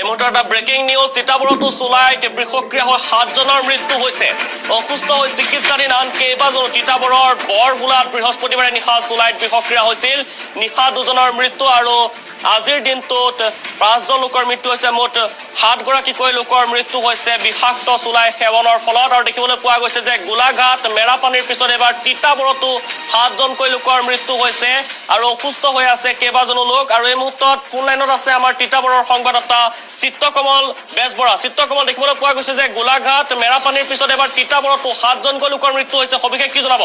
এই মুহূৰ্তে এটা breaking news তিতাবৰতো চুলাইত বিষক্ৰিয়া হৈ 7জনৰ মৃত্যু হৈছে অসুস্থ হৈ চিকিৎসাধীন আন কেইবাজনো তিতাবৰৰ বৰবোলাত বৃহস্পতিবাৰে নিশা চুলাইত বিষক্ৰিয়া হৈছিল নিশা 2জনৰ মৃত্যু আৰু আজিৰ দিনটোত 5জন লোকৰ মৃত্যু হৈছে মুঠ 7গৰাকীকৈ লোকৰ মৃত্যু হৈছে বিষাক্ত চুলাই সেৱনৰ ফলত আৰু দেখিবলৈ পোৱা গৈছে যে গোলাঘাট মেৰাপানীৰ পিছত এবাৰ তিতাবৰতো 7জনকৈ লোকৰ মৃত্যু হৈছে আৰু অসুস্থ হৈ আছে কেইবাজনো লোক আৰু এই মুহূৰ্তত ফোন লাইনত আছে আমাৰ তিতাবৰৰ সংবাদদাতা চিত্ৰকমল বেজবৰা চিত্ৰকমল দেখিবলৈ পোৱা গৈছে যে গোলাঘাট মেৰাপানীৰ পিছত এবাৰ তিতাবৰতো 7জনকৈ লোকৰ মৃত্যু হৈছে সবিশেষ কি জনাব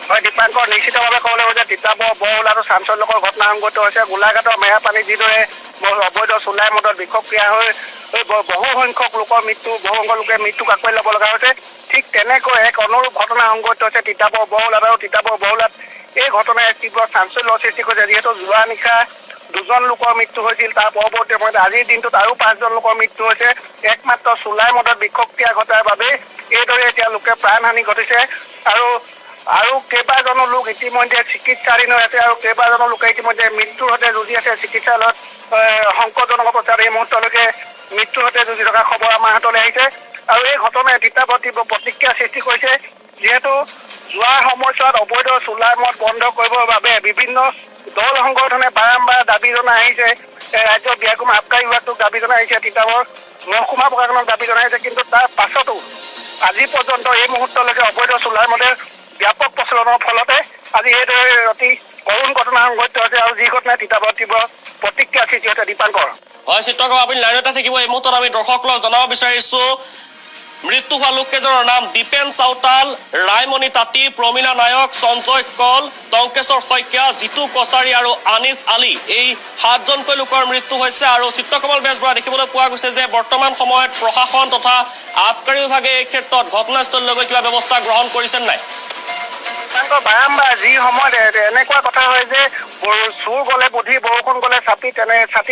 হয় দীপাংকৰ নিশ্চিতভাৱে ক'বলৈ গ'লে তিতাবৰ বৰহোলা আৰু চাঞ্চল্যকৰ ঘটনা সংঘটিত হৈছে গোলাঘাটৰ মেৰাপানী যিদৰে অবৈধ চুলাই মদত বিষক্ৰিয়া হৈ বহু সংখ্যক লোকৰ মৃত্যু বহু সংখ্যক লোকে মৃত্যুক আঁকোৱালি ল'ব লগা হৈছে ঠিক তেনেকৈ এক অনুৰূপ ঘটনা সংঘটিত হৈছে তিতাবৰ বৰহোলাত আৰু তিতাবৰ বৰহোলাত এই ঘটনাই তীব্ৰ চাঞ্চল্যৰ সৃষ্টি কৰিছে যিহেতু যোৱা নিশা 2জন লোকৰ মৃত্যু হৈছিল তাৰ পৰৱৰ্তী সময়ত আজিৰ দিনটোত আৰু 5জন লোকৰ মৃত্যু হৈছে একমাত্ৰ চুলাই মদত বিষক্ৰিয়া ঘটাৰ বাবে এইদৰে এতিয়া লোকে প্ৰাণহানি ঘটিছে আৰু কেইবাজনো লোক ইতিমধ্যে চিকিৎসাধীন হৈ আছে আৰু কেইবাজনো লোকে ইতিমধ্যে মৃত্যুৰ সৈতে যুঁজি আছে চিকিৎসালয়ত সংকটজনক অৱস্থাত এই মুহূৰ্তলৈকে মৃত্যুৰ সৈতে যুঁজি থকা খবৰ আমাৰ হাতলৈ আহিছে আৰু এই ঘটনাই তিতাবৰত তীব্ৰ প্ৰতিক্ৰিয়া সৃষ্টি কৰিছে যিহেতু যোৱা সময়ছোৱাত অবৈধ চুলাই মদ বন্ধ কৰিবৰ বাবে বিভিন্ন দল সংগঠনে বাৰম্বাৰ দাবী জনাই আহিছে ৰাজ্যৰ ব্যয়কুমা আবকাৰী বিভাগটোক দাবী জনাই আহিছে তিতাবৰ মহকুমা প্ৰশাসনক দাবী জনাই আহিছে কিন্তু তাৰ পাছতো আজি পৰ্যন্ত এই মুহূৰ্তলৈকে অবৈধ চুলাই মদৰ ব্যাপক প্ৰচলনৰ ফলতে আজি এইদৰে অতি কৰুণ ঘটনা সংঘটিত হৈছে আৰু যি ঘটনাই তিতাবৰত তীব্ৰ প্ৰতিক্ৰিয়া সৃষ্টি হৈছে দীপাংকৰ হয় চিত্ৰকমল আপুনি লাইনতে থাকিব এই মুহূৰ্তত আমি দৰ্শকসকলক জনাব বিচাৰিছো মৃত্যু হোৱা লোককেইজনৰ নাম দীপেন চাউতাল ৰায়মণি তাঁতী প্ৰমীলা নায়ক সঞ্জয় কল টংকেশ্বৰ শইকীয়া জিতু কছাৰী আৰু আনিছ আলী এই 7জনকৈ লোকৰ মৃত্যু হৈছে আৰু চিত্ৰকমল বেজবৰা দেখিবলৈ পোৱা গৈছে যে বৰ্তমান সময়ত প্ৰশাসন তথা আবকাৰী বিভাগে এই ক্ষেত্ৰত ঘটনাস্থলীলৈ গৈ কিবা ব্যৱস্থা গ্ৰহণ কৰিছে নাই বাৰম্বাৰ যি সময়ত এনেকুৱা কথা হয় যে চুৰ গ'লে বুদ্ধি বৰষুণ গ'লে ছাতি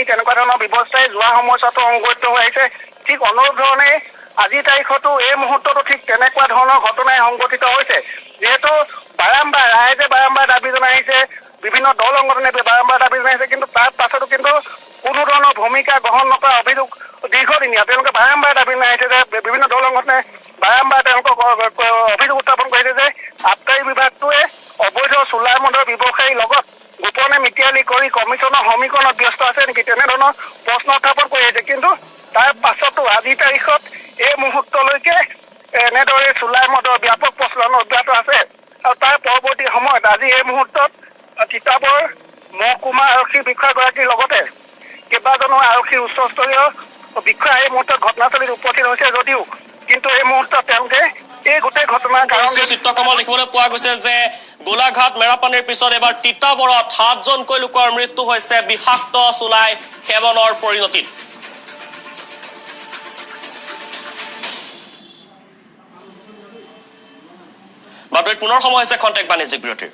তেনেকুৱা ধৰণৰ ব্যৱস্থাই যোৱা সময়ছোৱাতো সংঘটিত হৈ আহিছে ঠিক অনুৰূপ ধৰণে আজিৰ তাৰিখতো এই মুহূৰ্ততো ঠিক তেনেকুৱা ধৰণৰ ঘটনাই সংঘটিত হৈছে যিহেতু ৰাইজে বাৰম্বাৰ দাবী জনাই আহিছে বিভিন্ন দল সংগঠনে বাৰম্বাৰ দাবী জনাই আহিছে কিন্তু তাৰ পাছতো কিন্তু কোনো ধৰণৰ ভূমিকা গ্ৰহণ নকৰা অভিযোগ দীৰ্ঘদিনীয়া তেওঁলোকে বাৰম্বাৰ দাবী জনাই আহিছে যে বিভিন্ন দল সংগঠনে বাৰম্বাৰ তেওঁলোকক অভিযোগ উত্থাপন কৰিছে যে আবকাৰী বিভাগটোৱে অবৈধ চুলাই মদৰ ব্যৱসায়ীৰ লগত গোপনে মিতিয়ালি কৰি কমিশ্যনৰ সমীকৰণত ব্যস্ত আছে নেকি তেনেধৰণৰ প্ৰশ্ন উত্থাপন কৰি আহিছে কিন্তু তাৰ পাছতো আজিৰ তাৰিখত এই মুহূৰ্তলৈকে এনেদৰে চুলাই মদৰ ব্যাপক প্ৰচলন অব্যাহত আছে আৰু তাৰ পৰৱৰ্তী সময়ত আজি এই মুহূৰ্তত তিতাবৰ মহকুমা আৰক্ষী বিষয়াগৰাকীৰ লগতে কেইবাজনো আৰক্ষীৰ উচ্চস্তৰীয় বিষয়া এই মুহূৰ্তত ঘটনাস্থলীত উপস্থিত হৈছে যদিও কিন্তু এই মুহূৰ্তত তেওঁলোকে এই গোটেই ঘটনাৰ কাৰণ চিত্ৰকমল দেখিবলৈ পোৱা গৈছে যে গোলাঘাট মেৰাপানীৰ পিছত এবাৰ তিতাবৰত 7জনকৈ লোকৰ মৃত্যু হৈছে বিষাক্ত চুলাই সেৱনৰ পৰিণতিত বাতৰিত পুনৰ সময় হৈছে খন্তেক বাণিজ্যিক বিৰতিৰ